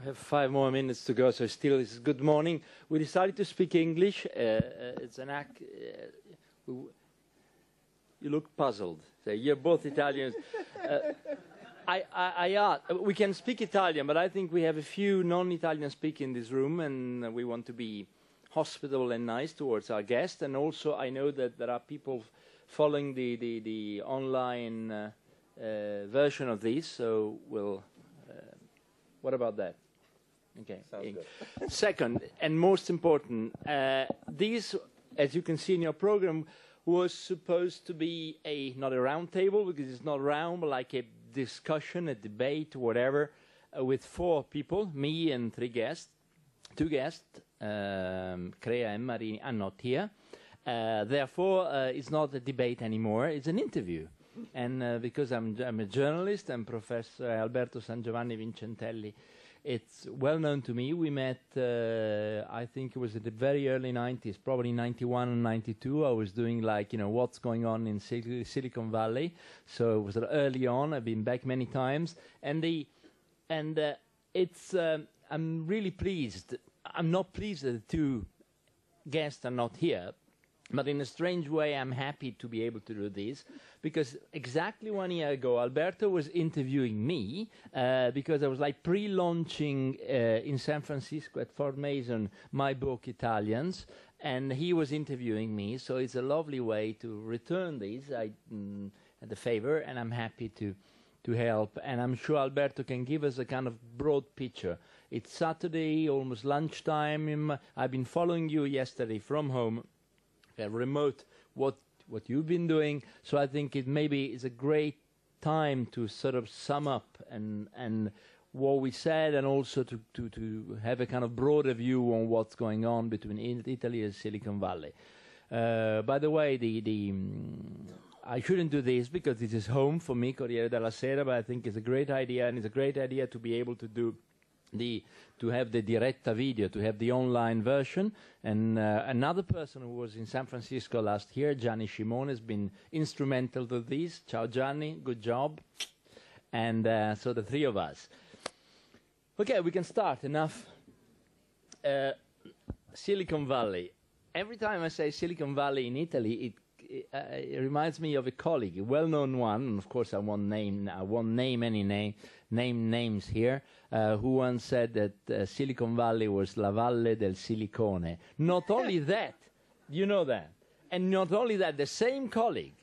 have 5 more minutes to go, so still it's good morning. We decided to speak English. It's an act. You look puzzled. So you're both Italians. We can speak Italian, but I think we have a few non-Italian speakers in this room, and we want to be hospitable and nice towards our guests. And also, I know that there are people following the online version of this, so we'll. What about that? Okay. Sounds good. Second, and most important, this, as you can see in your program, was supposed to be not a round table, because it's not round, but like a discussion, a debate, whatever, with 4 people, me and 3 guests. 2 guests, Crea and Marini, are not here. Therefore, it's not a debate anymore, it's an interview. And because I'm a journalist, and Professor Alberto Sangiovanni Vincentelli, it's well known to me. We met, I think it was in the very early 90s, probably 91 and 92. I was doing what's going on in Silicon Valley. So it was early on. I've been back many times. And I'm really pleased. I'm not pleased that the 2 guests are not here. But in a strange way, I'm happy to be able to do this, because exactly 1 year ago, Alberto was interviewing me, because I was pre-launching in San Francisco at Fort Mason my book, Italians, and he was interviewing me, so it's a lovely way to return this at the favor, and I'm happy to help, and I'm sure Alberto can give us a kind of broad picture. It's Saturday, almost lunchtime. I've been following you yesterday from home, remote, what you've been doing. So I think it maybe is a great time to sort of sum up and what we said, and also to have a kind of broader view on what's going on between Italy and Silicon Valley. By the way, I shouldn't do this because this is home for me, Corriere della Sera, but I think it's a great idea, and it's a great idea to be able to do to have the diretta video, to have the online version. And another person who was in San Francisco last year, Gianni Shimone, has been instrumental to this. Ciao Gianni, good job. And so the 3 of us. Okay, we can start. Enough. Silicon Valley. Every time I say Silicon Valley in Italy, it reminds me of a colleague, a well-known one, and of course I won't name any names here, who once said that Silicon Valley was La Valle del Silicone. Not only that, you know that, and not only that, the same colleague,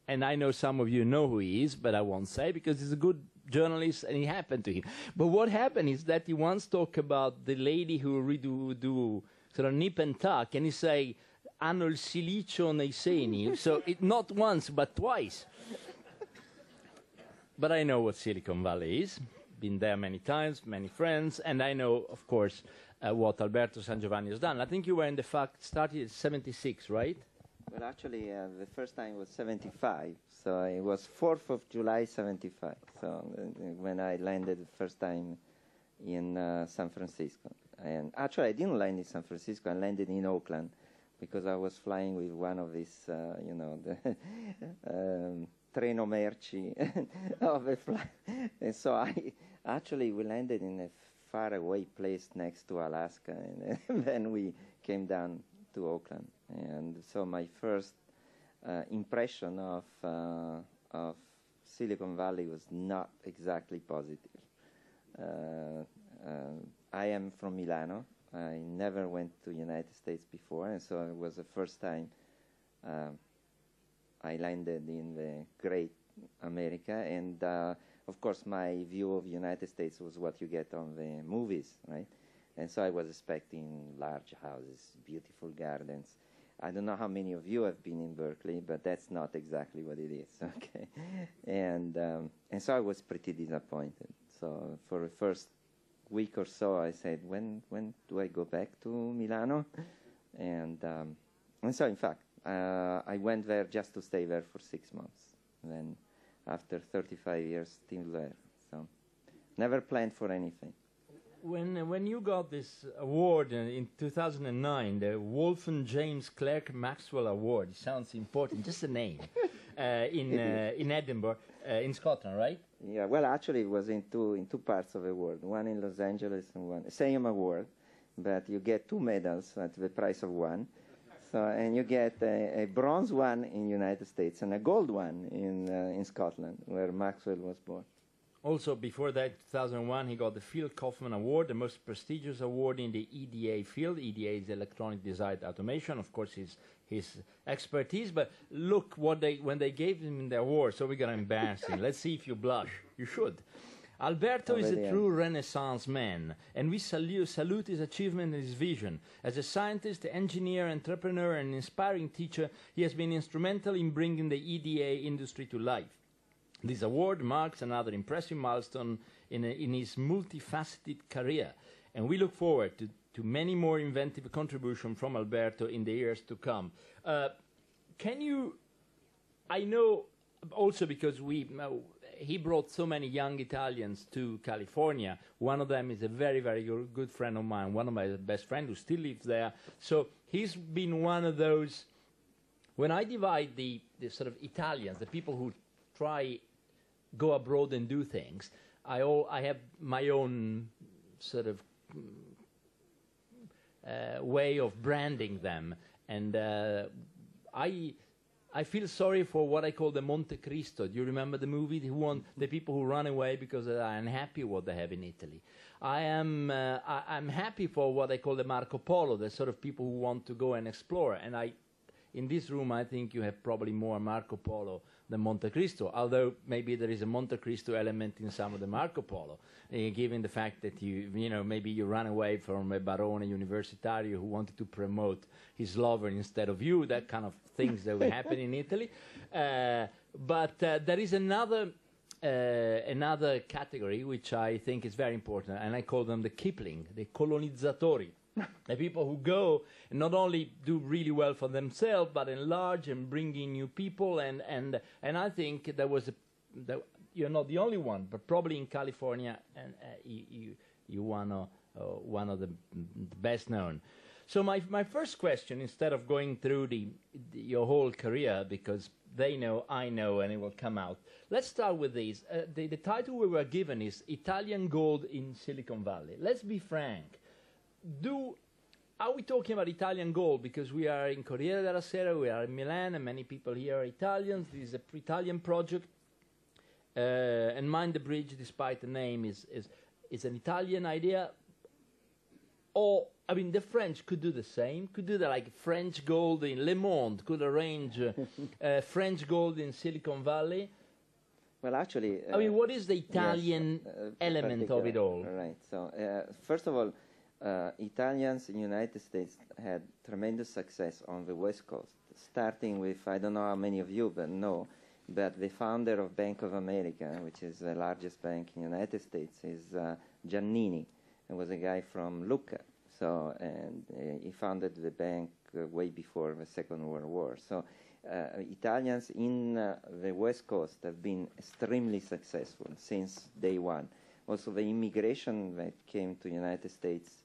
and I know some of you know who he is, but I won't say because he's a good journalist and it happened to him. But what happened is that he once talked about the lady who do sort of nip and tuck, and he say, hanno il silicio nei seni, so not once but twice. But I know what Silicon Valley is, been there many times, many friends, and I know, of course, what Alberto Sangiovanni has done. I think you were in the fact started in 76, right? Well, actually, the first time was 75, so it was 4th of July 75, so when I landed the first time in San Francisco. And actually, I didn't land in San Francisco, I landed in Oakland, because I was flying with one of these, the treno merci of the flight. And so we landed in a faraway place next to Alaska, and then we came down to Oakland. And so my first impression of Silicon Valley was not exactly positive. I am from Milano. I never went to the United States before, and so it was the first time I landed in the great America. And of course, my view of the United States was what you get on the movies, right? And so I was expecting large houses, beautiful gardens. I don't know how many of you have been in Berkeley, but that's not exactly what it is, okay? And so I was pretty disappointed. So for the first week or so, I said, when do I go back to Milano? And so, in fact, I went there just to stay there for 6 months. And then, after 35 years, still there. So, never planned for anything. When you got this award in 2009, the Wolfen James Clerk Maxwell Award, it sounds important, just a name, in Edinburgh, in Scotland, right? Yeah, well, actually, it was in two parts of the world. One in Los Angeles and one same award, but you get 2 medals at the price of one. So, and you get a bronze one in United States and a gold one in Scotland, where Maxwell was born. Also, before that, 2001, he got the Phil Kaufman Award, the most prestigious award in the EDA field. EDA is Electronic Design Automation, of course, his expertise. But look when they gave him the award, so we're going to embarrass him. Let's see if you blush. You should. Alberto is a true Renaissance man, and we salute his achievement and his vision. As a scientist, engineer, entrepreneur, and inspiring teacher, he has been instrumental in bringing the EDA industry to life. This award marks another impressive milestone in his multifaceted career, and we look forward to many more inventive contributions from Alberto in the years to come. I know also because he brought so many young Italians to California. One of them is a very, very good friend of mine, one of my best friends who still lives there. So he's been one of those, when I divide the sort of Italians, the people who go abroad and do things, I have my own sort of way of branding them, and I feel sorry for what I call the Monte Cristo. Do you remember the movie? The people who run away because they are unhappy with what they have in Italy. I'm happy for what I call the Marco Polo, the sort of people who want to go and explore. And in this room, I think you have probably more Marco Polo than Monte Cristo, although maybe there is a Monte Cristo element in some of the Marco Polo, given the fact that maybe you run away from a Barone Universitario who wanted to promote his lover instead of you, that kind of things that will happen in Italy. But there is another category which I think is very important, and I call them the Kipling, the colonizzatori. The people who go and not only do really well for themselves, but enlarge and bring in new people. And I think you're not the only one, but probably in California, and you're one of the best known. So my first question, instead of going through your whole career, because they know, I know, and it will come out. Let's start with these. The title we were given is Italian Gold in Silicon Valley. Let's be frank. Are we talking about Italian gold because we are in Corriere della Sera, we are in Milan, and many people here are Italians? This is a Italian project, and Mind the Bridge, despite the name, is an Italian idea. Or, I mean, the French could do the same, could do that, like French gold in Le Monde, could arrange French gold in Silicon Valley. Well, actually... I mean, what is the Italian element of it all? Right, so first of all, Italians in the United States had tremendous success on the West Coast, starting with, I don't know how many of you know, but the founder of Bank of America, which is the largest bank in the United States, is Giannini. It was a guy from Lucca, and he founded the bank way before the Second World War. So Italians in the West Coast have been extremely successful since day one. Also, the immigration that came to the United States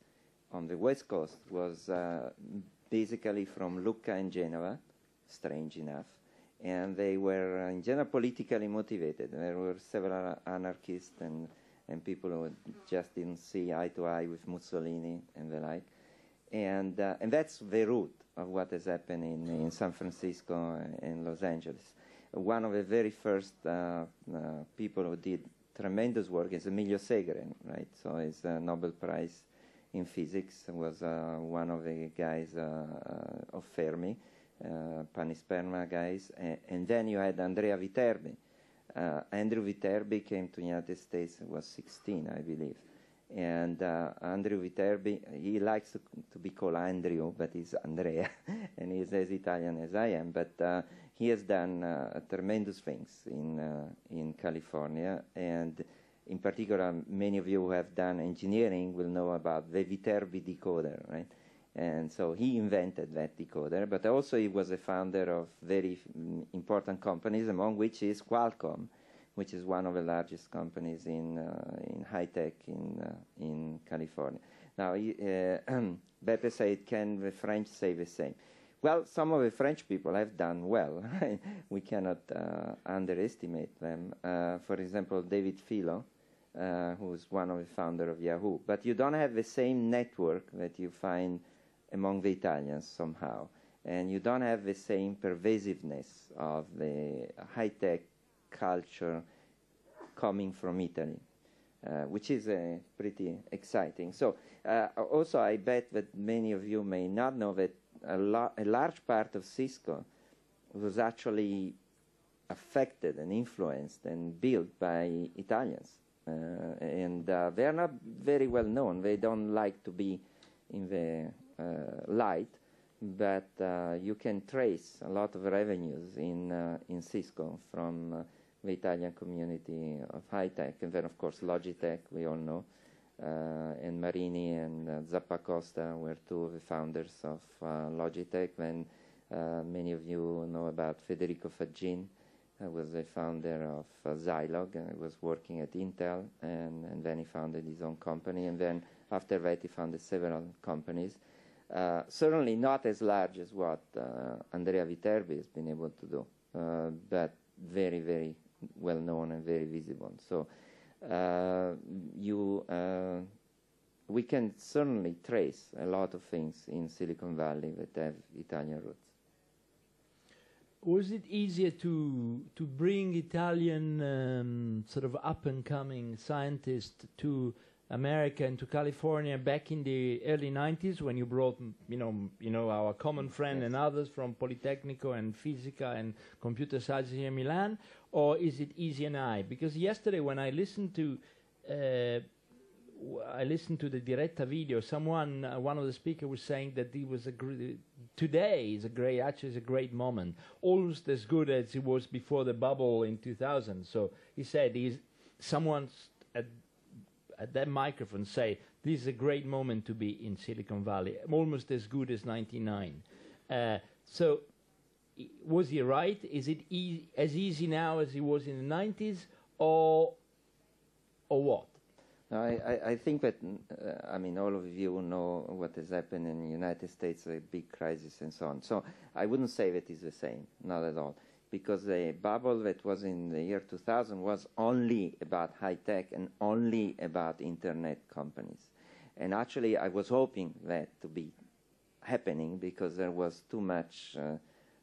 on the West Coast was basically from Lucca and Genova, strange enough, and they were in general politically motivated. There were several anarchists and people who just didn't see eye to eye with Mussolini and the like. And that's the root of what has happened in San Francisco and Los Angeles. One of the very first people who did tremendous work is Emilio Segre, right? So he's a Nobel Prize in physics, was one of the guys of Fermi, panisperma guys, and then you had Andrea Viterbi. Andrew Viterbi came to the United States, he was 16, I believe. And Andrew Viterbi, he likes to be called Andrew, but he's Andrea, and he's as Italian as I am. But he has done tremendous things in California, and in particular, many of you who have done engineering will know about the Viterbi decoder, right? And so he invented that decoder, but also he was a founder of very important companies, among which is Qualcomm, which is one of the largest companies in high tech in California. Now, Beppe said, can the French say the same? Well, some of the French people have done well. We cannot underestimate them. For example, David Philo, who's one of the founders of Yahoo. But you don't have the same network that you find among the Italians somehow. And you don't have the same pervasiveness of the high-tech culture coming from Italy, which is pretty exciting. So also I bet that many of you may not know that a large part of Cisco was actually affected and influenced and built by Italians. And they are not very well known. They don't like to be in the light, but you can trace a lot of revenues in Cisco from the Italian community of high-tech. And then, of course, Logitech, we all know, and Marini and Zappacosta were two of the founders of Logitech. Then many of you know about Federico Faggin, was the founder of Zilog, and was working at Intel, and then he founded his own company, and then after that he founded several companies. Certainly not as large as what Andrea Viterbi has been able to do, but very, very well known and very visible. So we can certainly trace a lot of things in Silicon Valley that have Italian roots. Was it easier to bring Italian sort of up-and-coming scientists to America and to California back in the early 90s when you brought, you know our common friend yes. and others from Politecnico and Fisica and Computer Science here in Milan, or is it easier now? Because yesterday when I listened to the Diretta video, one of the speakers was saying that it was today is a great moment, almost as good as it was before the bubble in 2000. So he said, someone's at that microphone say, this is a great moment to be in Silicon Valley, almost as good as 99. So was he right? Is it as easy now as it was in the 90s, or what? I think that, all of you know what has happened in the United States, a big crisis and so on. So I wouldn't say that it's the same, not at all. Because the bubble that was in the year 2000 was only about high-tech and only about internet companies. And actually, I was hoping that to be happening because there was too much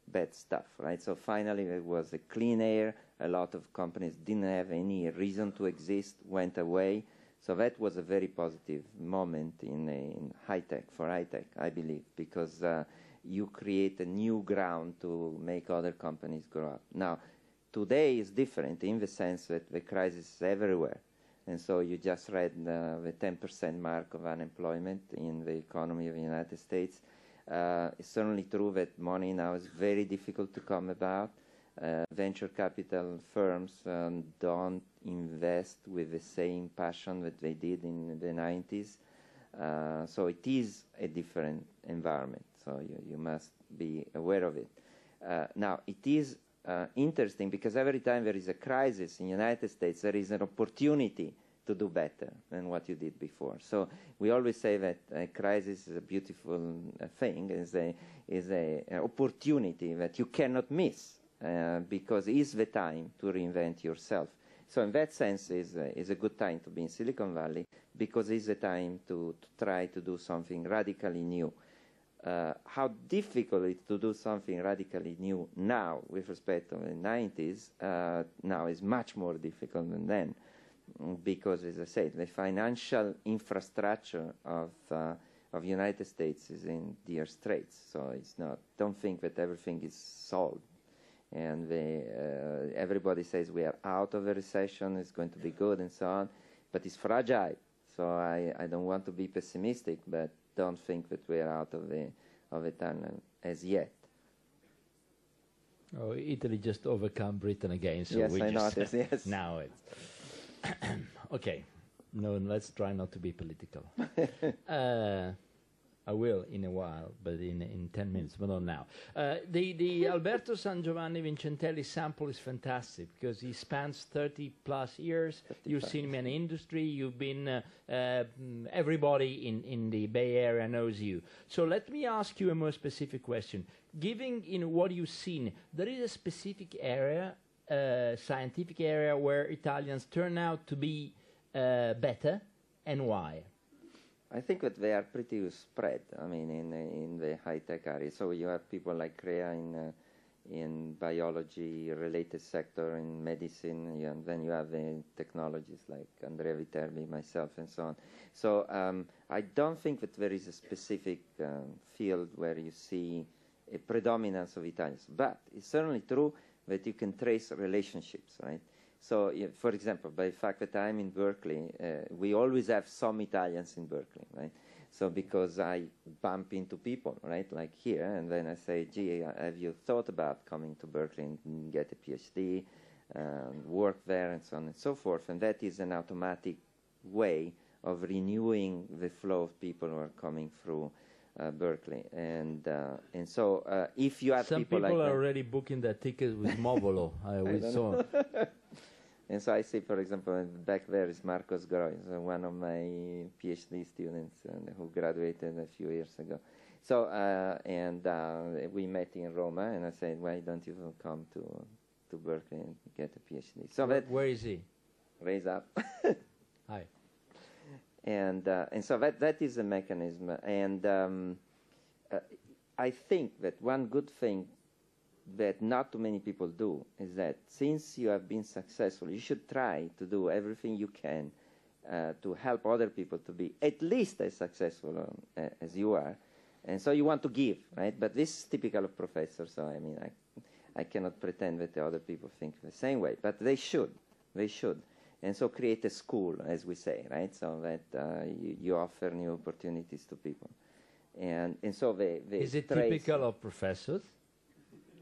bad stuff, right? So finally, there was a clean air. A lot of companies didn't have any reason to exist, went away. So that was a very positive moment in high-tech, for high-tech, I believe, because you create a new ground to make other companies grow up. Now, today is different in the sense that the crisis is everywhere. And so you just read the 10% mark of unemployment in the economy of the United States. It's certainly true that money now is very difficult to come about. Venture capital firms don't invest with the same passion that they did in the 90s. So it is a different environment. So you must be aware of it. Now, it is interesting because every time there is a crisis in the United States, there is an opportunity to do better than what you did before. So we always say that a crisis is a beautiful thing, is an opportunity that you cannot miss because it is the time to reinvent yourself. So in that sense, is a good time to be in Silicon Valley because it's a time to try to do something radically new. How difficult it is to do something radically new now with respect to the 90s now is much more difficult than then because, as I said, the financial infrastructure of the United States is in dire straits. So it's not. Don't think that everything is solved. And everybody says we are out of a recession, it's going to be good and so on, but it's fragile. So I don't want to be pessimistic, but don't think that we are out of the tunnel as yet. Oh, Italy just overcome Britain again. So yes, we I just noticed, yes. Now it's... Okay. No, let's try not to be political. I will in a while, but in 10 minutes, but not now. The Alberto Sangiovanni Vincentelli sample is fantastic because he spans 30 plus years. You've seen many industry. You've been, everybody in the Bay Area knows you. So let me ask you a more specific question. Given what you've seen, there is a specific area, scientific area, where Italians turn out to be better, and why? I think that they are pretty spread. I mean, in the high-tech area. So you have people like Crea in biology-related sector, in medicine, and then you have technologies like Andrea Viterbi, myself, and so on. So I don't think that there is a specific field where you see a predominance of Italians, but it's certainly true that you can trace relationships, right? So, for example, by the fact that I'm in Berkeley, we always have some Italians in Berkeley, right? So because I bump into people, right, like here, and then I say, gee, have you thought about coming to Berkeley and get a PhD, work there, and so on and so forth? And that is an automatic way of renewing the flow of people who are coming through Berkeley. And so if you have some people like are that, already booking their tickets with Movolo. I always saw. And so I see, for example, back there is Marcos Groy, one of my PhD students who graduated a few years ago. So, we met in Roma, and I said, why don't you come to Berkeley and get a PhD? So where is he? Raise up. Hi. And so that is a mechanism. And I think that one good thing that not too many people do is that since you have been successful, you should try to do everything you can to help other people to be at least as successful as you are. And so you want to give, right? But this is typical of professors, so I mean, I cannot pretend that the other people think the same way, but they should. They should. And so create a school, as we say, right? So that you offer new opportunities to people. And so they is it typical of professors?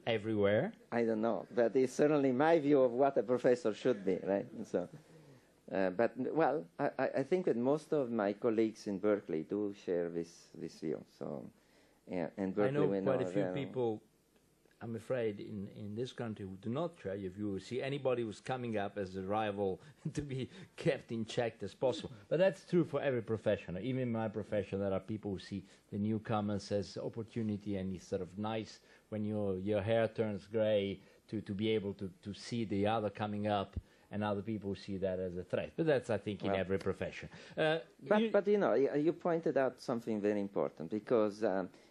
Everywhere? I don't know, but it's certainly my view of what a professor should be, right? And so, but well, I think that most of my colleagues in Berkeley do share this view. So, and Berkeley, I know quite a few people. I'm afraid in this country who do not share your view. See anybody who's coming up as a rival to be kept in check as possible. But that's true for every profession. Even in my profession, there are people who see the newcomers as opportunity, and it's sort of nice when your hair turns gray to be able to see the other coming up, and other people see that as a threat. But that's, I think, in every profession. But you know, you pointed out something very important, because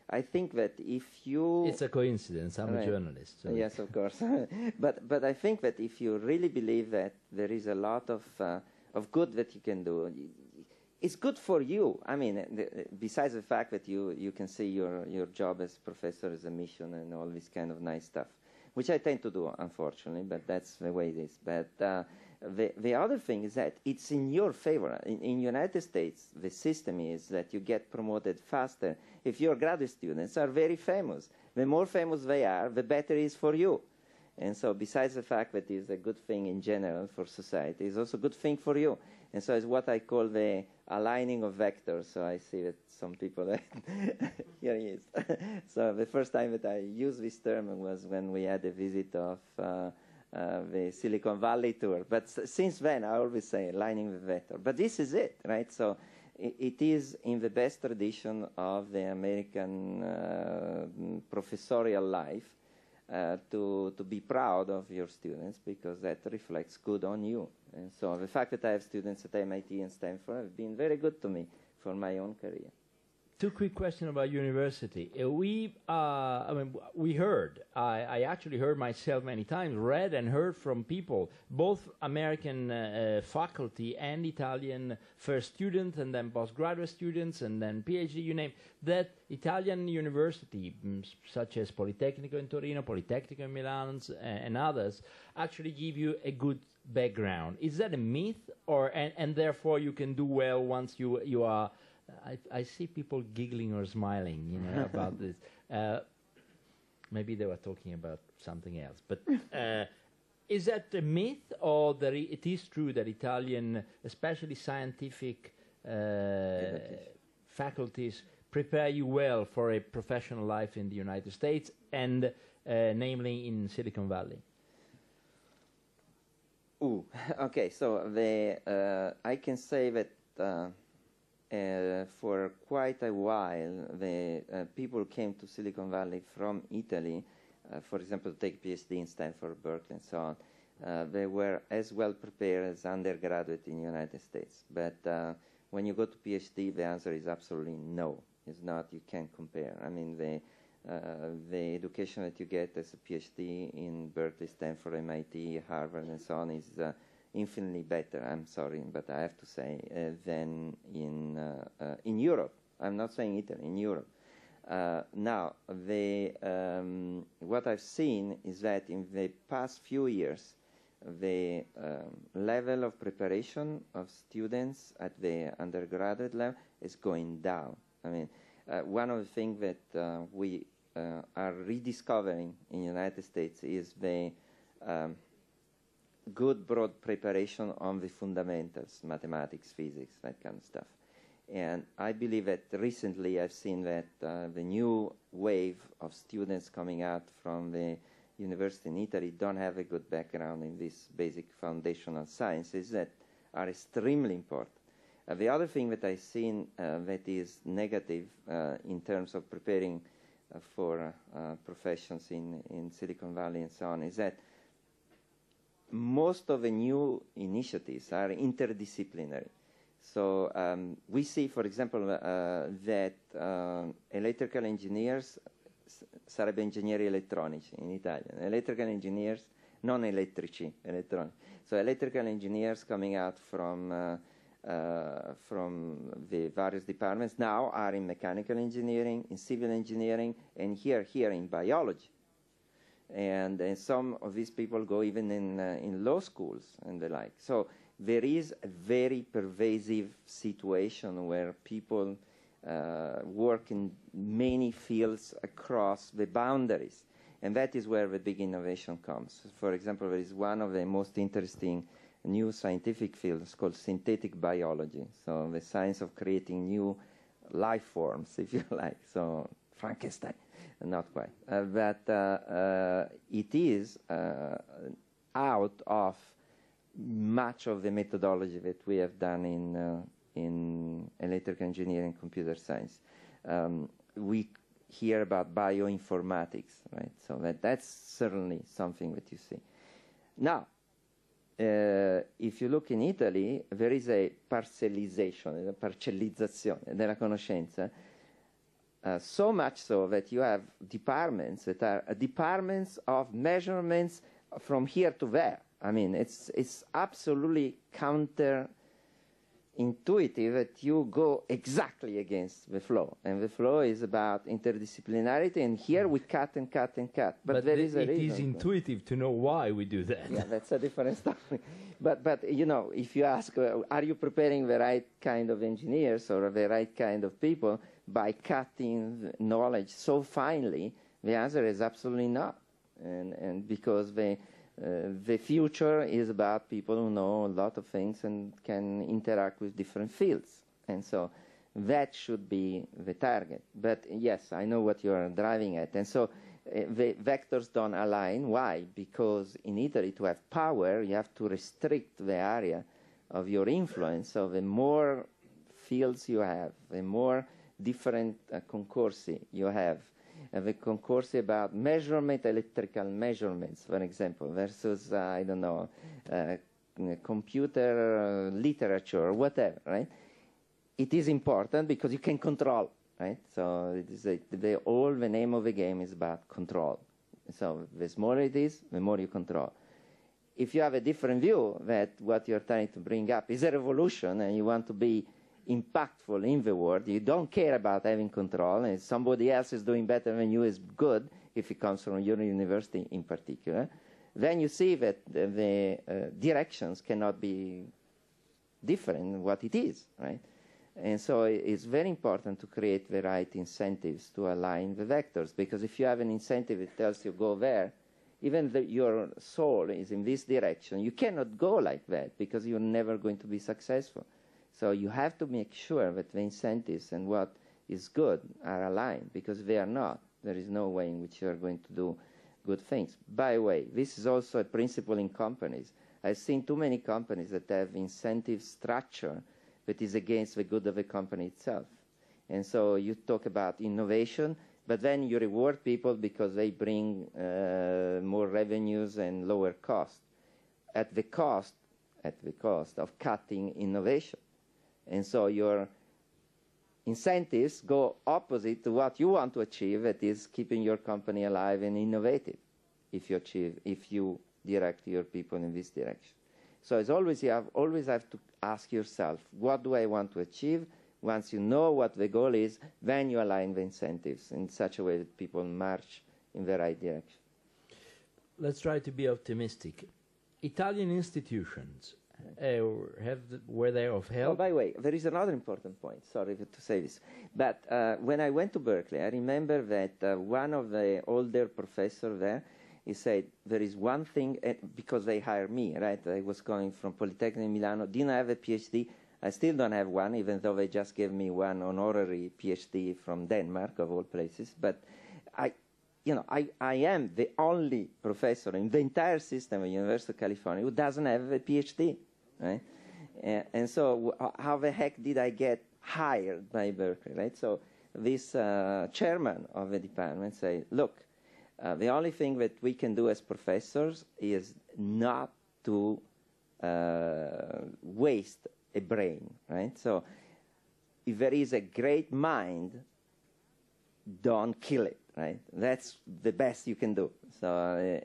I think that if you... It's a coincidence. I'm a journalist. So. Yes, of course. but I think that if you really believe that there is a lot of good that you can do, it's good for you. I mean, besides the fact that you can see your job as professor as a mission and all this kind of nice stuff, which I tend to do, unfortunately, but that's the way it is. But the other thing is that it's in your favor. In United States, the system is that you get promoted faster if your graduate students are very famous. The more famous they are, the better it is for you. And so besides the fact that it's a good thing in general for society, it's also a good thing for you. And so it's what I call the aligning of vectors. So I see that some people, here he is. So the first time that I used this term was when we had a visit of the Silicon Valley tour. But since then, I always say aligning the vector. But this is it, right? So it is in the best tradition of the American professorial life to be proud of your students, because that reflects good on you. And so the fact that I have students at MIT and Stanford have been very good to me for my own career. Two quick questions about university. We heard, I actually heard myself many times, read and heard from people, both American faculty and Italian first students, and then postgraduate students, and then PhD, you name, that Italian university, such as Politecnico in Torino, Politecnico in Milan, and others, actually give you a good background. Is that a myth, or and therefore you can do well once you are... I see people giggling or smiling, you know, about this. Maybe they were talking about something else. But is that a myth, or that it is true that Italian, especially scientific faculties, prepare you well for a professional life in the United States and namely in Silicon Valley? Okay, so I can say that for quite a while, the people came to Silicon Valley from Italy, for example, to take PhD in Stanford, Berkeley, and so on. They were as well prepared as undergraduate in the United States. But when you go to PhD, the answer is absolutely no. It's not. You can't compare. I mean, the education that you get as a PhD in Berkeley, Stanford, MIT, Harvard, and so on is infinitely better, I'm sorry, but I have to say, than in Europe. I'm not saying Italy, in Europe. Now, what I've seen is that in the past few years, the level of preparation of students at the undergraduate level is going down. I mean, one of the things that we are rediscovering in the United States is the good broad preparation on the fundamentals, mathematics, physics, that kind of stuff. And I believe that recently I've seen that the new wave of students coming out from the university in Italy don't have a good background in these basic foundational sciences that are extremely important. The other thing that I've seen that is negative in terms of preparing for professions in Silicon Valley and so on is that most of the new initiatives are interdisciplinary. So we see, for example, that electrical engineers, sarebbe ingegneri elettronici in Italian, electrical engineers, non elettrici, elettronici. So electrical engineers coming out from the various departments now are in mechanical engineering, in civil engineering, and here in biology. And some of these people go even in law schools and the like. So there is a very pervasive situation where people work in many fields across the boundaries. And that is where the big innovation comes. For example, there is one of the most interesting new scientific fields called synthetic biology. So the science of creating new life forms, if you like. So Frankenstein, not quite. But it is out of much of the methodology that we have done in electrical engineering and computer science. We hear about bioinformatics, right? So that's certainly something that you see. Now, if you look in Italy, there is a parcellizzazione della conoscenza, so much so that you have departments that are departments of measurements from here to there. I mean, it's absolutely counterintuitive that you go exactly against the flow. And the flow is about interdisciplinarity, and here we cut and cut and cut. But there is a reason. It is intuitive to know why we do that. Yeah, that's a different story. But you know, if you ask, are you preparing the right kind of engineers or the right kind of people by cutting knowledge so finely, the answer is absolutely not. And because the future is about people who know a lot of things and can interact with different fields. And so that should be the target. But yes, I know what you are driving at. And so the vectors don't align. Why? Because in Italy, to have power, you have to restrict the area of your influence. So the more fields you have, the more different concorsi you have. The concorsi about measurement, electrical measurements, for example, versus, I don't know, computer literature or whatever, right? It is important because you can control, right? So it is all the name of the game is about control. So the smaller it is, the more you control. If you have a different view that what you're trying to bring up is a revolution and you want to be impactful in the world, you don't care about having control, and somebody else is doing better than you is good, if it comes from your university in particular, then you see that the directions cannot be different in what it is, right? And so it's very important to create the right incentives to align the vectors, because if you have an incentive that tells you go there, even though your soul is in this direction, you cannot go like that because you're never going to be successful. So you have to make sure that the incentives and what is good are aligned, because they are not. There is no way in which you are going to do good things. By the way, this is also a principle in companies. I've seen too many companies that have incentive structure that is against the good of the company itself. And so you talk about innovation, but then you reward people because they bring more revenues and lower cost, at the cost of cutting innovation. And so your incentives go opposite to what you want to achieve, that is keeping your company alive and innovative, if you direct your people in this direction. So as always, you always have to ask yourself, what do I want to achieve? Once you know what the goal is, then you align the incentives in such a way that people march in the right direction. Let's try to be optimistic. Italian institutions were they of help? Oh, by the way, there is another important point. Sorry to say this. But when I went to Berkeley, I remember that one of the older professors there, he said, there is one thing, because they hired me, right? I was coming from Polytechnic Milano, didn't have a PhD. I still don't have one, even though they just gave me one honorary PhD from Denmark, of all places. But I am the only professor in the entire system of University of California who doesn't have a PhD, right? And so how the heck did I get hired by Berkeley, right? So this chairman of the department said, look, the only thing that we can do as professors is not to waste a brain, right? So if there is a great mind, don't kill it, right? That's the best you can do. So,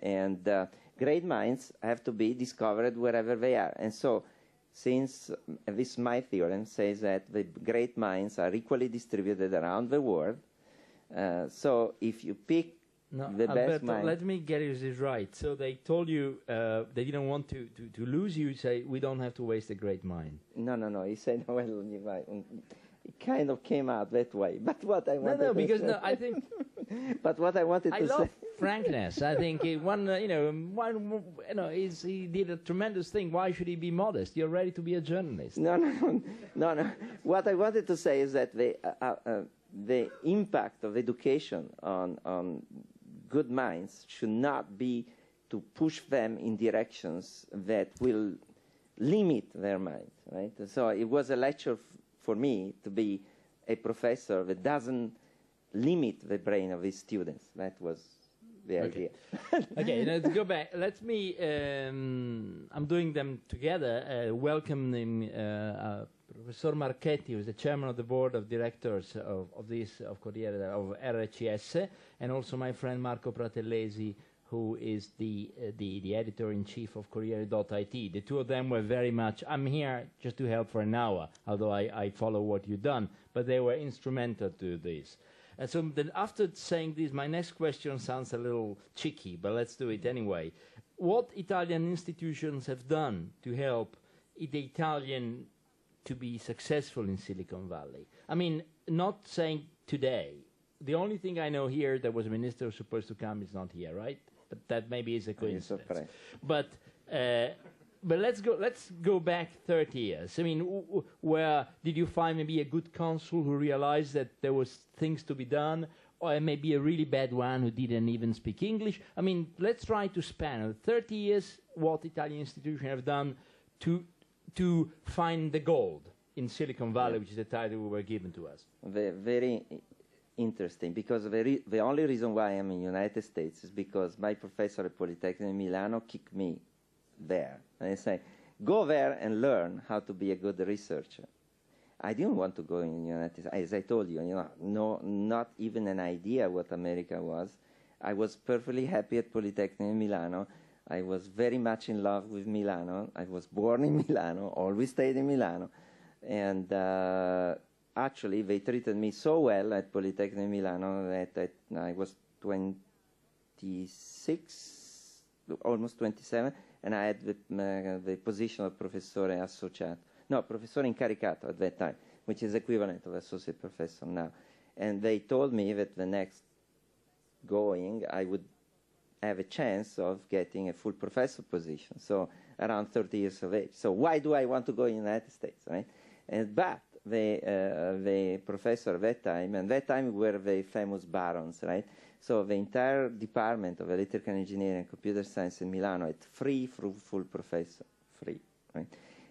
great minds have to be discovered wherever they are. And so, since this my theorem says that the great minds are equally distributed around the world, so if you pick the best mind... let me get this right. So they told you they didn't want to lose you. Say, we don't have to waste a great mind. No. He said, well, it kind of came out that way. But what I wanted to because say... no, I think... But what I wanted to say... I love frankness. I think he did a tremendous thing. Why should he be modest? You're ready to be a journalist. No. What I wanted to say is that the impact of education on good minds should not be to push them in directions that will limit their minds, right? So it was a lecture for me to be a professor that doesn't limit the brain of his students. That was the idea. Okay, let's go back. I'm doing them together, welcoming Professor Marchetti, who is the chairman of the board of directors of Corriere of RCS, and also my friend Marco Pratellesi, who is the editor-in-chief of Corriere.it. The two of them were very much, I'm here just to help for an hour, although I follow what you've done, but they were instrumental to this. And so then after saying this, my next question sounds a little cheeky, but let's do it anyway. What Italian institutions have done to help the Italian to be successful in Silicon Valley? I mean, not saying today. The only thing I know here, there was a minister who's supposed to come, is not here, right? But that maybe is a coincidence. But let's go back 30 years. I mean, where did you find maybe a good consul who realized that there was things to be done, or maybe a really bad one who didn't even speak English? I mean, let's try to span 30 years what Italian institutions have done to find the gold in Silicon Valley, which is the title we were given to us. Very interesting, because the only reason why I'm in the United States is because my professor at Polytechnic Milano kicked me there. And they say, go there and learn how to be a good researcher. I didn't want to go in the United States. As I told you, not even an idea what America was. I was perfectly happy at Polytechnic Milano. I was very much in love with Milano. I was born in Milano, always stayed in Milano. And actually, they treated me so well at Polytechnic Milano that I was 26, almost 27, and I had the position of Professore Associato. No, Professore Incaricato at that time, which is equivalent of Associate Professor now. And they told me that the next going, I would have a chance of getting a full professor position, so around 30 years of age. So why do I want to go in the United States, right? But the professor at that time, and that time we were the famous barons, right? So the entire department of electrical engineering and computer science in Milano had 3 full professors, 3, right?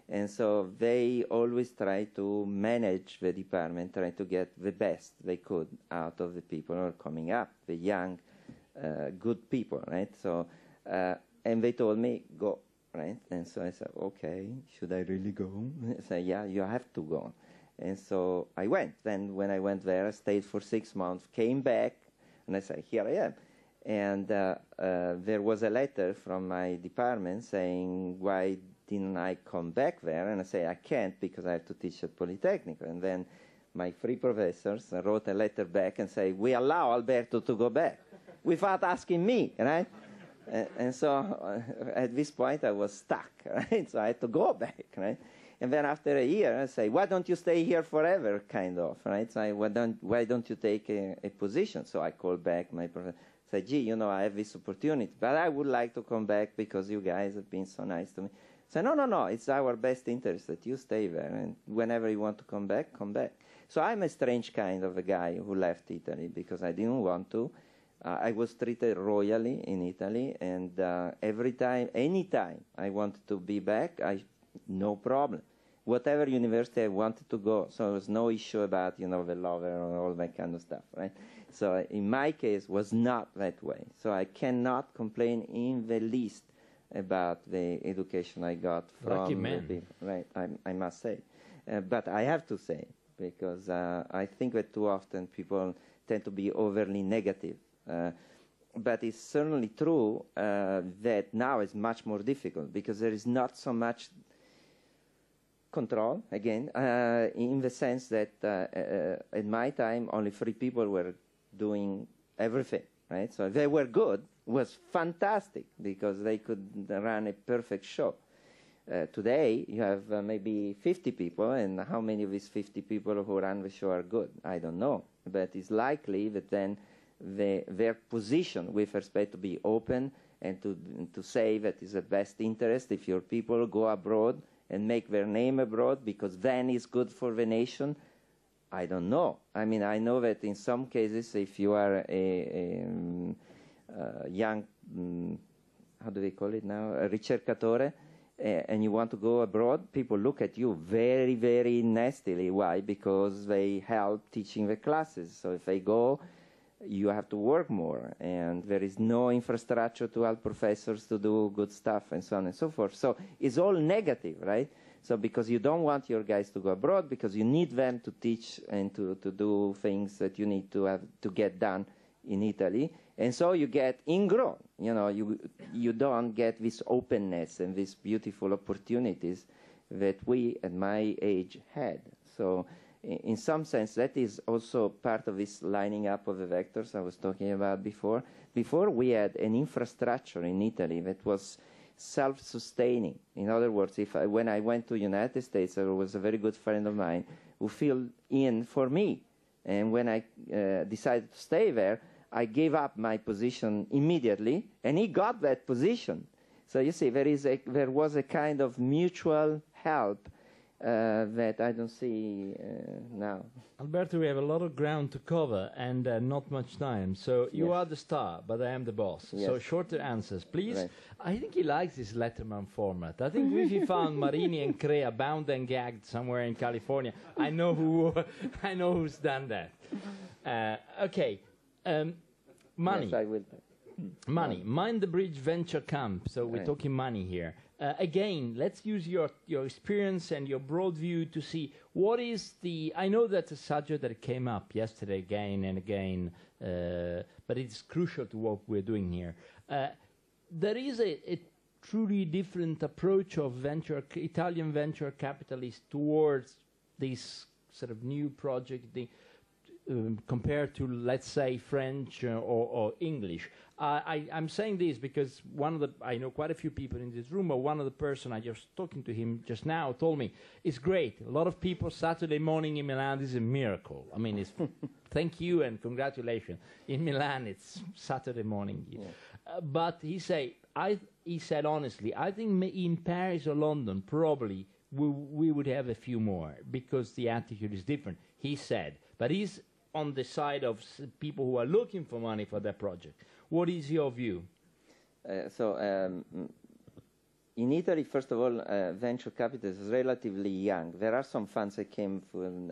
And so they always try to manage the department, try to get the best they could out of the people who are coming up, the young, good people, right? So, and they told me, go, right? And so I said, okay, should I really go? I said, yeah, you have to go. And so I went. Then when I went there, I stayed for 6 months, came back, and I said, here I am. And there was a letter from my department saying, why didn't I come back there? And I say, I can't because I have to teach at Polytechnic. And then my 3 professors wrote a letter back and say, we allow Alberto to go back without asking me, right? And so at this point I was stuck, right? So I had to go back, right? And then after a year I say, why don't you stay here forever, kind of, right? So why don't you take a position? So I called back my professor. Say, gee, you know, I have this opportunity, but I would like to come back because you guys have been so nice to me. So no, it's our best interest that you stay there, and whenever you want to come back, come back. So I'm a strange kind of a guy who left Italy because I didn't want to. I was treated royally in Italy, and anytime I wanted to be back, no problem. Whatever university I wanted to go, so there was no issue about, you know, the lover or all that kind of stuff, right? So in my case, was not that way. So I cannot complain in the least about the education I got from the people, right? I must say, but I have to say, because I think that too often people tend to be overly negative. But it's certainly true that now it's much more difficult because there is not so much control, again, in the sense that at my time only 3 people were doing everything, right? So if they were good, it was fantastic because they could run a perfect show. Today, you have maybe 50 people, and how many of these 50 people who run the show are good? I don't know. But it's likely that then their position with respect to be open and to say that it's the best interest if your people go abroad and make their name abroad because then it's good for the nation. I don't know. I mean, I know that in some cases, if you are a young, how do they call it now, a ricercatore, and you want to go abroad, people look at you very, very nastily. Why? Because they help teaching the classes. So if they go, you have to work more, and there is no infrastructure to help professors to do good stuff, and so on and so forth. So it's all negative, right? So because you don't want your guys to go abroad, because you need them to teach and to do things that you need to have to get done in Italy, and so you get ingrown. You know, you don't get this openness and these beautiful opportunities that we at my age had. So in some sense, that is also part of this lining up of the vectors I was talking about before. Before, we had an infrastructure in Italy that was self-sustaining. In other words, when I went to the United States, there was a very good friend of mine who filled in for me. And when I decided to stay there, I gave up my position immediately, and he got that position. So you see, there was a kind of mutual help that I don't see now. Alberto, we have a lot of ground to cover and not much time. So you are the star, but I am the boss. Yes. So shorter answers, please. Right. I think he likes this Letterman format. I think if he found Marini and Crea bound and gagged somewhere in California, I know who's done that. Okay, money. Yes, I will. Money. Mind the Bridge Venture Camp. So we're talking money here. Again, let's use your experience and your broad view to see what is the... I know that's a subject that came up yesterday again and again, but it's crucial to what we're doing here. There is a truly different approach of Italian venture capitalists towards this sort of new project compared to, let's say, French or English. I'm saying this because I know quite a few people in this room, but one of the person I just talking to him just now told me, it's great. A lot of people Saturday morning in Milan is a miracle. I mean, it's thank you and congratulations. In Milan, it's Saturday morning. Yeah. But he said honestly, I think in Paris or London, probably we would have a few more because the attitude is different, he said. But he's on the side of people who are looking for money for their project. What is your view? In Italy, first of all, venture capital is relatively young. There are some funds that came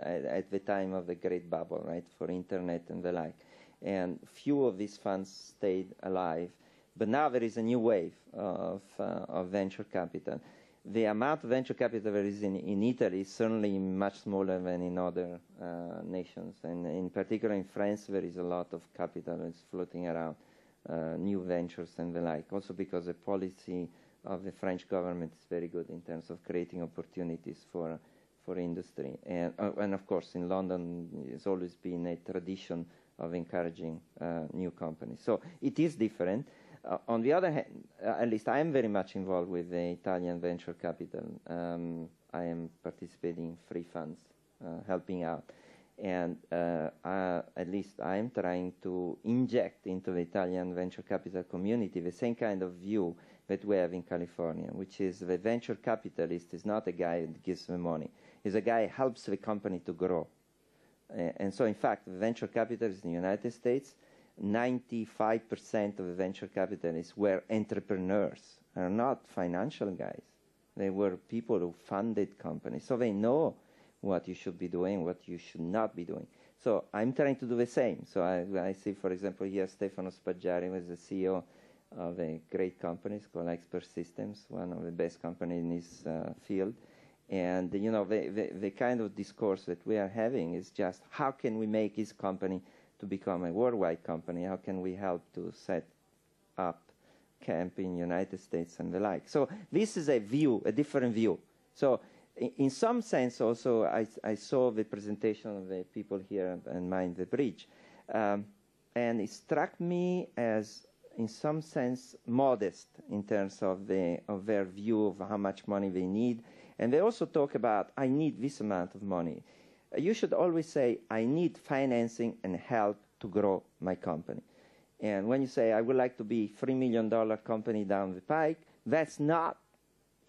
at the time of the great bubble, right, for internet and the like. And few of these funds stayed alive. But now there is a new wave of venture capital. The amount of venture capital there is in Italy is certainly much smaller than in other nations. And in particular in France, there is a lot of capital that's floating around, new ventures and the like. Also because the policy of the French government is very good in terms of creating opportunities for industry. And of course, in London, there's always been a tradition of encouraging new companies. So it is different. On the other hand, at least I am very much involved with the Italian venture capital. I am participating in 3 funds, helping out. And at least I am trying to inject into the Italian venture capital community the same kind of view that we have in California, which is the venture capitalist is not a guy that gives the money. He's a guy who helps the company to grow. And so, in fact, the venture capitalists in the United States, 95% of the venture capitalists were entrepreneurs, are not financial guys. They were people who funded companies. So they know what you should be doing, what you should not be doing. So I'm trying to do the same. So I see, for example, here Stefano Spaggiari was the CEO of a great company called Expert Systems, one of the best companies in his field. And, you know, the kind of discourse that we are having is just how can we make his company to become a worldwide company? How can we help to set up camp in the United States and the like? So this is a view, a different view. So in some sense also I saw the presentation of the people here and Mind the Bridge. And it struck me as in some sense modest in terms of their view of how much money they need. And they also talk about, I need this amount of money. You should always say, I need financing and help to grow my company. And when you say, I would like to be $3 million company down the pike, that's not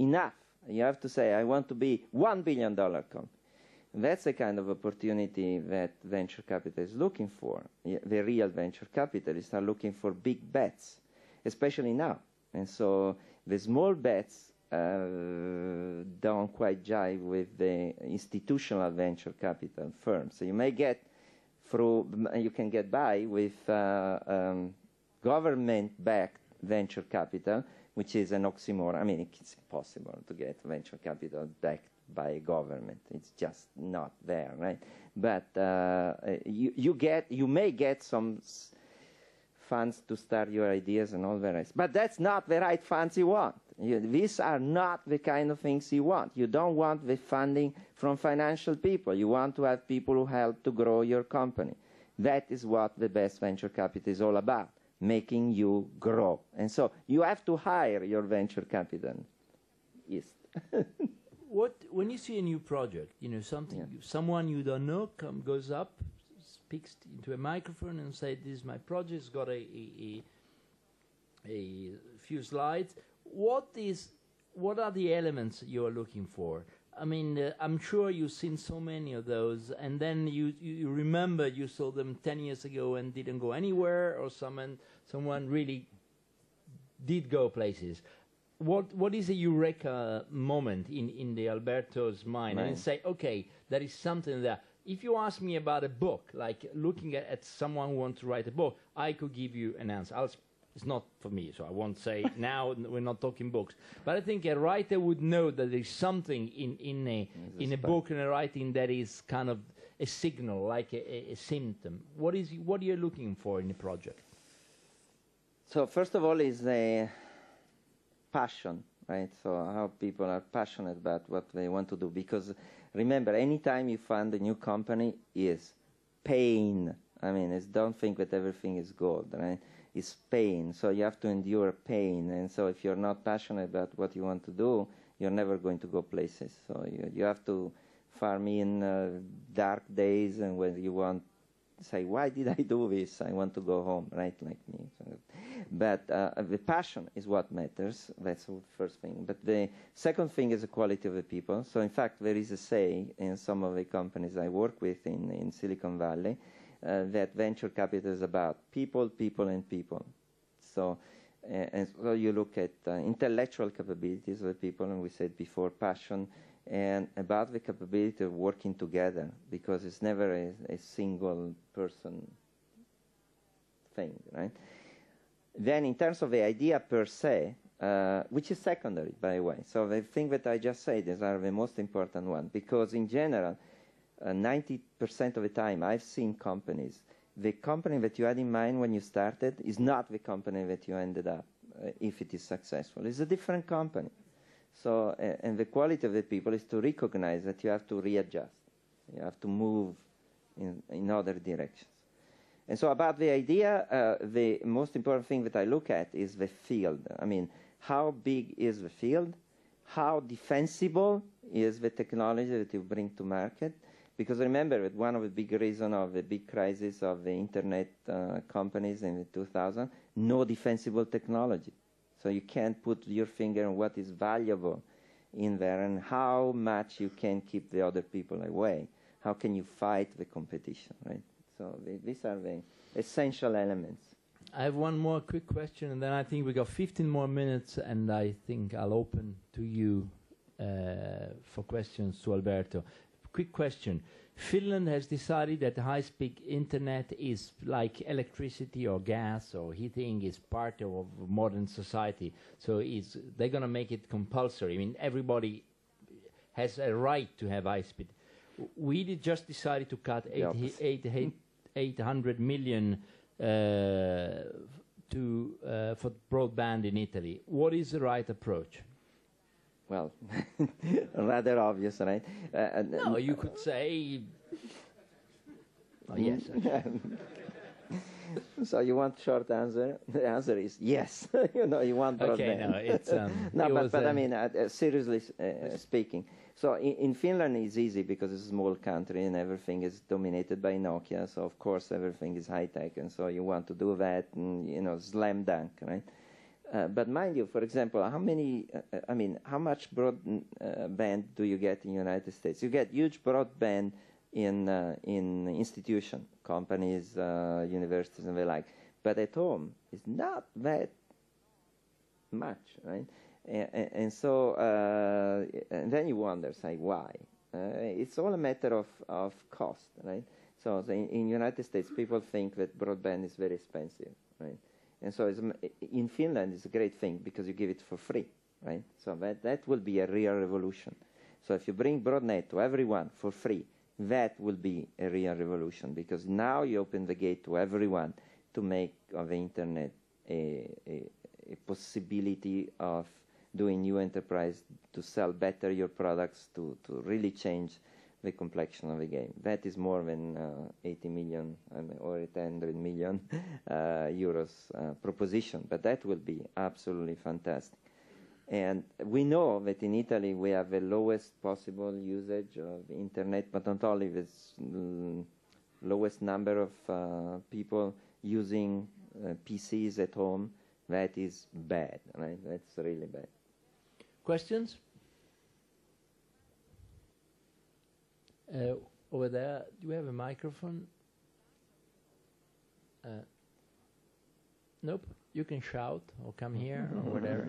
enough. You have to say, I want to be $1 billion company. That's the kind of opportunity that venture capital is looking for. The real venture capitalists are looking for big bets, especially now. And so the small bets don't quite jive with the institutional venture capital firms. So you may get you can get by with government-backed venture capital, which is an oxymoron. I mean, it's impossible to get venture capital backed by a government. It's just not there, right? But you may get some funds to start your ideas and all the rest. But that's not the right funds you want. These are not the kind of things you want. You don't want the funding from financial people. You want to have people who help to grow your company. That is what the best venture capital is all about, making you grow. And so you have to hire your venture capitalist. When you see a new project, you know, someone you don't know goes up, speaks into a microphone and says, this is my project, it's got a few slides. What are the elements you are looking for? I mean, I'm sure you've seen so many of those, and then you remember you saw them 10 years ago and didn't go anywhere, or someone really did go places. What is a eureka moment in the Alberto's mind? And say, okay, there is something there. If you ask me about a book, like looking at someone who wants to write a book, I could give you an answer. It's not for me, so I won't say now we're not talking books. But I think a writer would know that there is something in a book and a writing that is kind of a signal, like a symptom. What are you looking for in a project? So first of all is a passion, right? So how people are passionate about what they want to do. Because remember, anytime you fund a new company is pain. I mean, don't think that everything is gold, right? It's pain. So you have to endure pain. And so if you're not passionate about what you want to do, you're never going to go places. So you have to farm in dark days and when you want say, why did I do this? I want to go home, right, like me. So, but the passion is what matters. That's the first thing. But the second thing is the quality of the people. So in fact, there is a say in some of the companies I work with in Silicon Valley that venture capital is about people, people, and people. So, and so you look at intellectual capabilities of the people, and we said before, passion, and about the capability of working together, because it's never a single person thing, right? Then in terms of the idea per se, which is secondary, by the way. So the thing that I just said is are the most important one, because in general, 90% of the time I've seen companies, the company that you had in mind when you started is not the company that you ended up if it is successful. It's a different company. So, and the quality of the people is to recognize that you have to readjust. You have to move in other directions. And so about the idea, the most important thing that I look at is the field. I mean, how big is the field? How defensible is the technology that you bring to market? Because remember that one of the big reasons of the big crisis of the internet companies in the 2000s, no defensible technology. So you can't put your finger on what is valuable in there and how much you can keep the other people away. How can you fight the competition, right? So these are the essential elements. I have one more quick question, and then I think we got 15 more minutes, and I think I'll open to you for questions to Alberto. Quick question. Finland has decided that high-speed internet is like electricity or gas or heating is part of modern society. So they're going to make it compulsory. I mean, everybody has a right to have high-speed. We just decided to cut 800 million for broadband in Italy. What is the right approach? Well, rather obvious, right? No, you could say... Oh, yes. So you want short answer? The answer is yes. You want broadband. Okay, no, it's... no, but I mean, seriously speaking. So in Finland it's easy because it's a small country and everything is dominated by Nokia. So of course everything is high-tech, and so you want to do that, and, slam dunk, right? But mind you, for example, how much broadband do you get in the United States? You get huge broadband in institution, companies, universities, and the like. But at home, it's not that much, right? And so, and then you wonder, say, why? It's all a matter of cost, right? So in the United States, people think that broadband is very expensive, right? And so in Finland, it's a great thing because you give it for free, right? So that will be a real revolution. So if you bring BroadNet to everyone for free, that will be a real revolution because now you open the gate to everyone to make of the internet a possibility of doing new enterprise, to sell better your products, to really change the complexion of the game. That is more than 80 million or 800 million euros proposition, but that will be absolutely fantastic. And we know that in Italy we have the lowest possible usage of internet, but not only this lowest number of people using PCs at home. That is bad, right? That's really bad. Questions? Over there, do we have a microphone? Nope. You can shout or come here or whatever.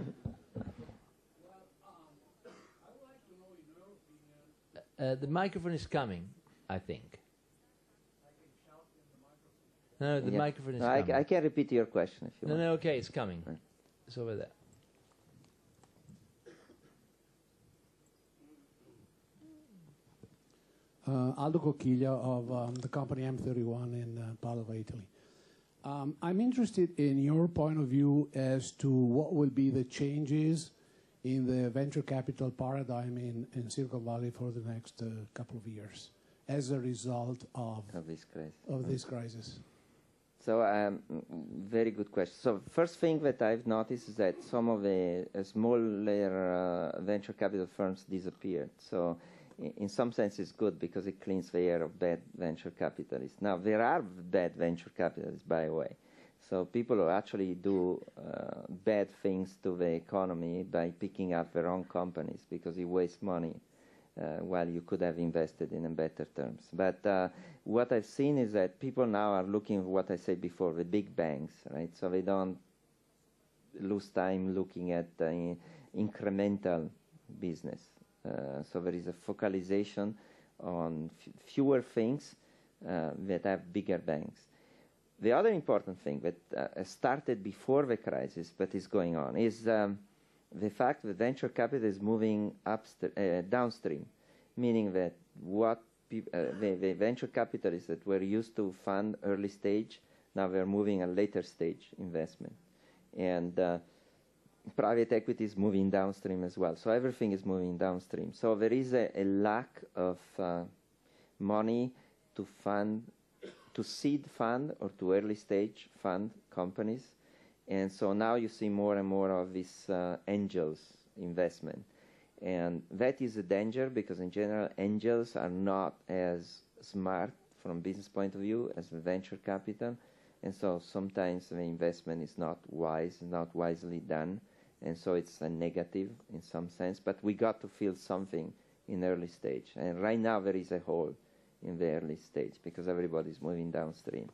The microphone is coming, I think. No, the microphone is coming. I can repeat your question if you want. No, okay, it's coming. Right. It's over there. Aldo Cocchiglia of the company M31 in Padova, Italy. I'm interested in your point of view as to what will be the changes in the venture capital paradigm in Silicon Valley for the next couple of years as a result of this crisis. So, very good question. So, first thing that I've noticed is that some of the smaller venture capital firms disappeared. So, in some sense it's good because it cleans the air of bad venture capitalists. Now, there are bad venture capitalists, by the way. So people who actually do bad things to the economy by picking up the wrong companies because you waste money while you could have invested in better terms. But what I've seen is that people now are looking at what I said before, the big banks, right? So they don't lose time looking at incremental business. So there is a focalization on fewer things that have bigger banks. The other important thing that started before the crisis but is going on is the fact that venture capital is moving downstream, meaning that the venture capitalists that were used to fund early stage, now they're moving a later stage investment. And private equity is moving downstream as well. So everything is moving downstream. So there is a lack of money to seed fund or to early stage fund companies. And so now you see more and more of this angels investment. And that is a danger because in general angels are not as smart from a business point of view as the venture capital. And so sometimes the investment is not wise, not wisely done. And so it's a negative in some sense. But we got to feel something in early stage. And right now there is a hole in the early stage because everybody's moving downstream.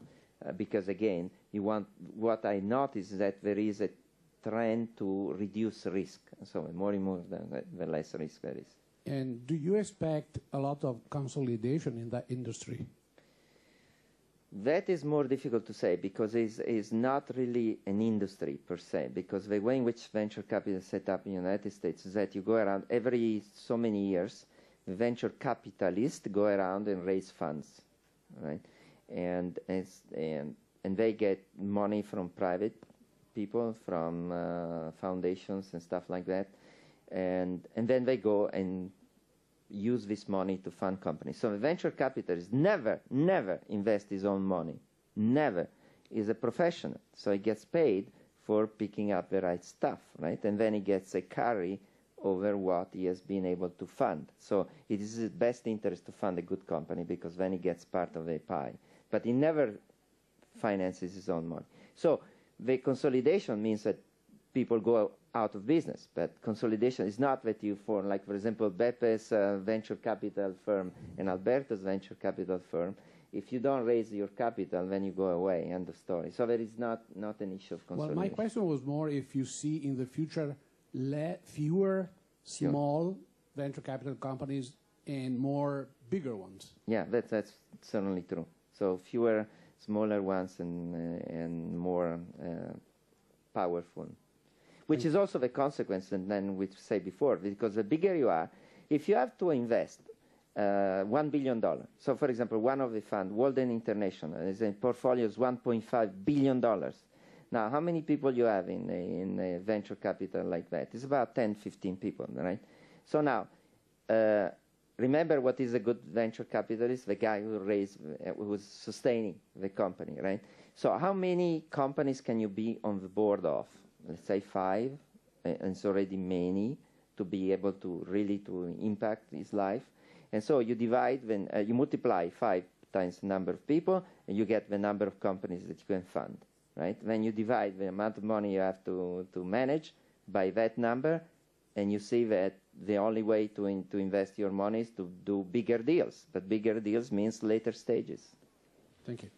Because again, what I notice is that there is a trend to reduce risk. So the more you move, the less risk there is. And do you expect a lot of consolidation in that industry? That is more difficult to say because it's not really an industry per se, because the way in which venture capital is set up in the United States is that you go around every so many years, the venture capitalists go around and raise funds, right? And they get money from private people, from foundations and stuff like that, and then they go and use this money to fund companies. So the venture capitalist never invest his own money. Never. He's a professional. So he gets paid for picking up the right stuff, right? And then he gets a carry over what he has been able to fund. So it is his best interest to fund a good company because then he gets part of the pie. But he never finances his own money. So the consolidation means that people go out of business, but consolidation is not that you form, like for example, Beppe's venture capital firm and Alberto's venture capital firm. If you don't raise your capital, then you go away, end of story. So there is not an issue of consolidation. Well, my question was more if you see in the future fewer small venture capital companies and more bigger ones. Yeah, that's certainly true. So fewer smaller ones and more powerful. Which is also the consequence than we say before, because the bigger you are, if you have to invest $1 billion, so for example, one of the funds, Walden International, is a portfolio is $1.5 billion. Now, how many people you have in a venture capital like that? It's about 10, 15 people, right? So now, remember what is a good venture capitalist? The guy who was sustaining the company, right? So how many companies can you be on the board of? Let's say 5, and it's already many to be able to really to impact his life. And so you divide, you multiply 5 times the number of people, and you get the number of companies that you can fund, right? Then you divide the amount of money you have to manage by that number, and you see that the only way to invest your money is to do bigger deals. But bigger deals means later stages. Thank you.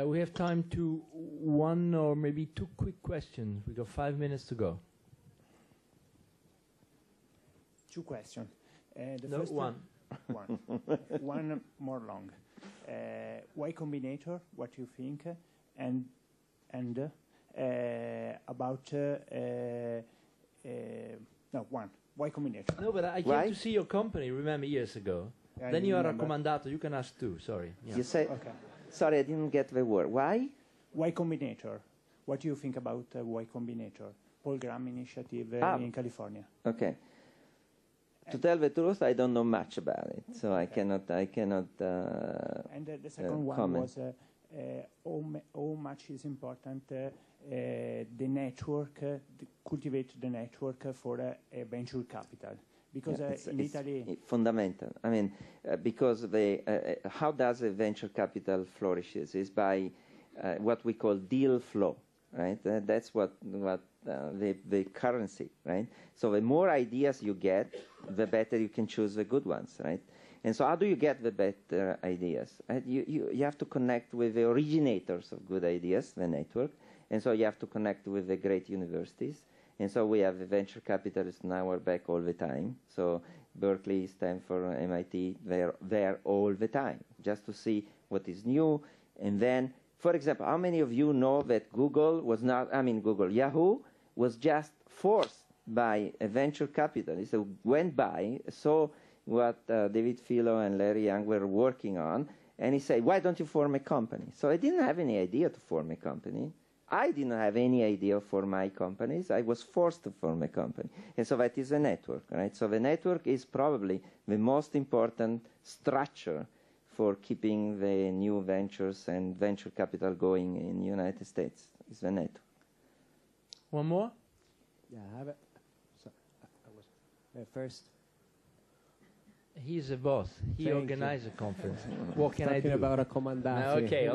We have time to one or maybe 2 quick questions. We got 5 minutes to go. 2 questions. No, first one. One more long. Y Combinator, what you think? And about no, one. Y Combinator. No, but I came to see your company, remember, years ago. Then you are a raccomandato. You can ask 2, sorry. Yeah. You say... Okay. Sorry, I didn't get the word. Why? Y Combinator. What do you think about Y Combinator? Paul Graham initiative in California. Okay. To tell the truth, I don't know much about it, so I cannot. And the second one comment. Was how much is important the network, cultivate the network for venture capital. Because in Italy... fundamental. I mean, because how does a venture capital flourishes is by what we call deal flow, right? That's what the currency, right? So the more ideas you get, the better you can choose the good ones, right? And so how do you get the better ideas? Right? You have to connect with the originators of good ideas, the network, and so you have to connect with the great universities. And so we have the venture capitalists in our back all the time. So Berkeley, Stanford, MIT, they're there all the time, just to see what is new. And then, for example, how many of you know that Yahoo was just forced by a venture capitalist who went by, saw what David Filo and Larry Young were working on, and he said, why don't you form a company? So I didn't have any idea to form a company. I didn't have any idea for my companies. I was forced to form a company. And so that is a network, right? So the network is probably the most important structure for keeping the new ventures and venture capital going in the United States, is the network. One more? Yeah, I have it. So, I was first. He's a boss. He Thank organized you. a conference. What can I Talking do? about a comandante. Okay,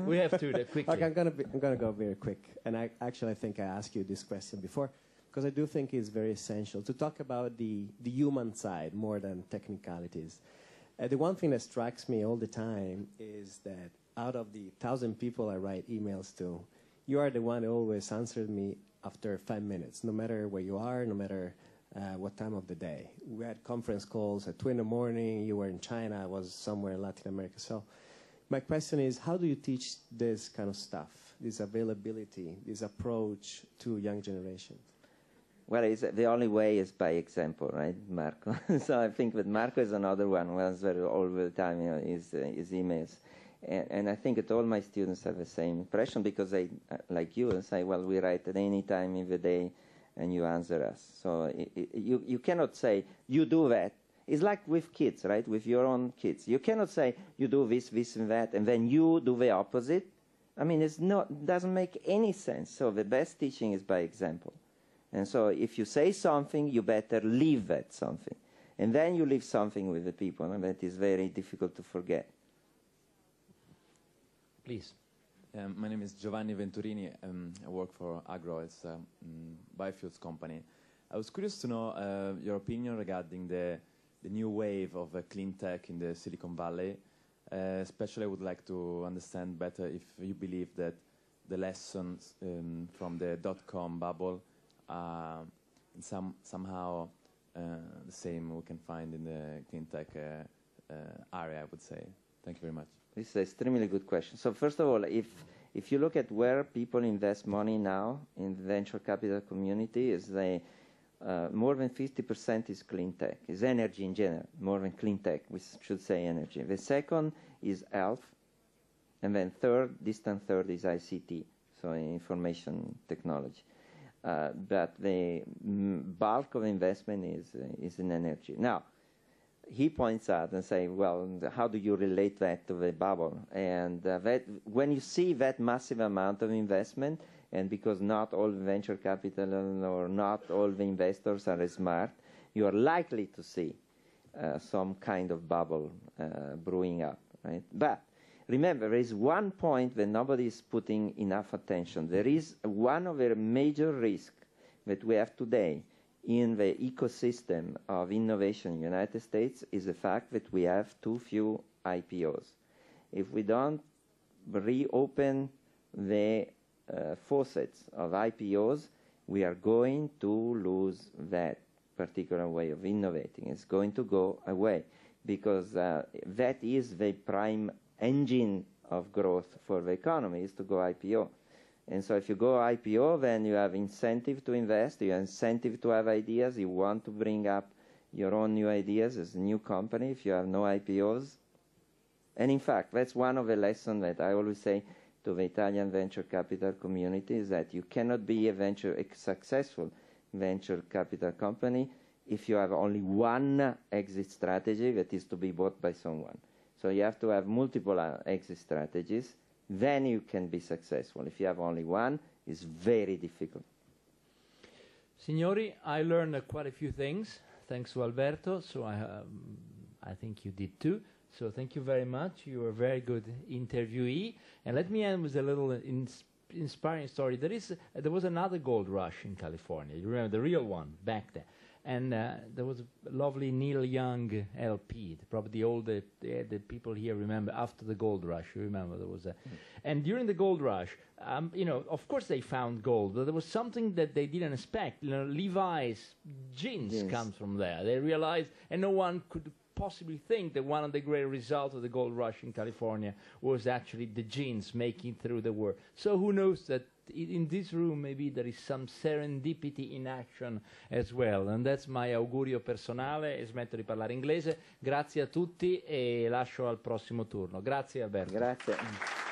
we have to do that quickly. Okay, I'm gonna go very quick. And I think I asked you this question before, because I do think it's very essential to talk about the human side more than technicalities. The one thing that strikes me all the time is that out of the 1,000 people I write emails to, you are the one who always answered me after 5 minutes, no matter where you are, no matter what time of the day. We had conference calls at 2 in the morning. You were in China. I was somewhere in Latin America. So my question is, how do you teach this kind of stuff, this availability, this approach to young generations? Well, the only way is by example, right, Marco? So I think that Marco is another one who answers all the time his emails. And I think that all my students have the same impression because they, like you, say, well, we write at any time in the day and you answer us. So you cannot say, you do that. It's like with kids, right, with your own kids. You cannot say, you do this, this, and that, and then you do the opposite. I mean, it doesn't make any sense. So the best teaching is by example. And so if you say something, you better leave that something. And then you leave something with the people, and that is very difficult to forget. Please. My name is Giovanni Venturini. I work for Agro. It's a biofuels company. I was curious to know your opinion regarding the new wave of clean tech in the Silicon Valley. Especially, I would like to understand better if you believe that the lessons from the dot-com bubble are somehow the same we can find in the clean tech area, I would say. Thank you very much. This is an extremely good question. So first of all, if you look at where people invest money now in the venture capital community, is more than 50% is clean tech, is energy in general, more than clean tech, we should say energy. The second is health, and then distant third is ICT, so information technology. But the bulk of investment is in energy. Now, he points out and say, well, how do you relate that to the bubble? And that when you see that massive amount of investment, and because not all venture capital or not all the investors are smart, you are likely to see some kind of bubble brewing up, right? But remember, there is one point that nobody is putting enough attention. There is one of the major risks that we have today in the ecosystem of innovation in the United States is the fact that we have too few IPOs. If we don't reopen the faucets of IPOs, we are going to lose that particular way of innovating. It's going to go away because that is the prime engine of growth for the economy, is to go IPO. And so if you go IPO, then you have incentive to invest, you have incentive to have ideas, you want to bring up your own new ideas as a new company if you have no IPOs. And in fact, that's one of the lessons that I always say to the Italian venture capital community, is that you cannot be a successful venture capital company if you have only one exit strategy that is to be bought by someone. So you have to have multiple exit strategies. Then you can be successful. If you have only one, it's very difficult. Signori, I learned quite a few things. thanks to Alberto. So I think you did too. So thank you very much. You were a very good interviewee. And let me end with a little inspiring story. There was another gold rush in California. You remember the real one back there. And there was a lovely Neil Young LP. Probably the people here remember after the gold rush. You remember there was a, and during the gold rush, of course they found gold, but there was something that they didn't expect. Levi's jeans comes from there. They realized, and no one could possibly think that one of the great results of the gold rush in California was actually the jeans making through the war. So who knows that in this room maybe there is some serendipity in action as well. And that's my augurio personale, e smetto di parlare inglese. Grazie a tutti e lascio al prossimo turno. Grazie Alberto. Grazie.